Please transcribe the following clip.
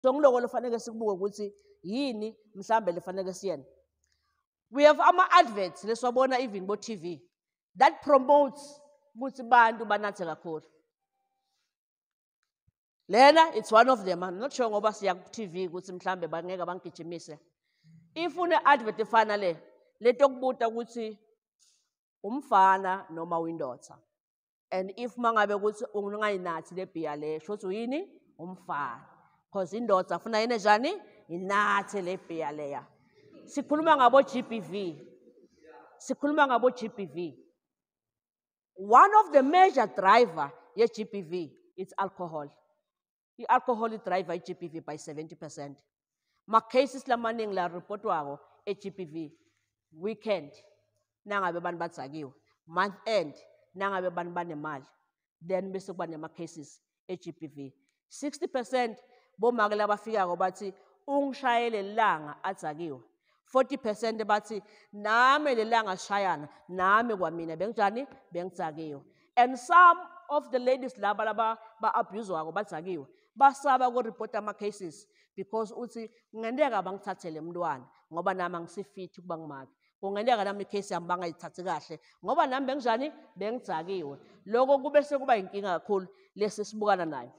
So ngiloko lefanele sikubuke ukuthi yini mhlambe lefanele siyena. We have ama-adverts leswabona even bo-TV that promotes ukuthi bantu banathe kakhulu. Lena, it's one of them. I'm not sure ngoba siya ku-TV ukuthi mhlambe bangeke bangigijimise. If une-advert efana le tokubuta ukuthi umfana noma uyindoda. And if mangabe ukuthi ungayinathi le beer le, shothi uyini? Umfana. Because indoda afuna yini njani? Inathi le beer leya. Sikhuluma ngabo GBV. Sikhuluma ngabo GBV. One of the major driver ye GBV is alcohol. The alcohol driver GBV by 70%. Ma cases lamaning la report wako GBV. Weekend nangabe bantu batsakiwe. Month end nangabe bantu banemali. Then bese kuba nema cases GBV. 60% bomake labafikako bathi ungishayele langa atsakiwe. 40% bathi nami lelanga shayana nami kwamina bengjani bengitsakiwe. And some of the ladies laba ba abuse wako batsakiwe basaba ko report ama cases because uthi ngendeka bangithathele umntwana ngoba nami angisifit kuba ngimake. Kungendeka nami case yami bangayithathi kahle ngoba nami bengjani bengitsakiwe. Lokho kube sekuba inkinga kakhulu lesi sibukana nayo.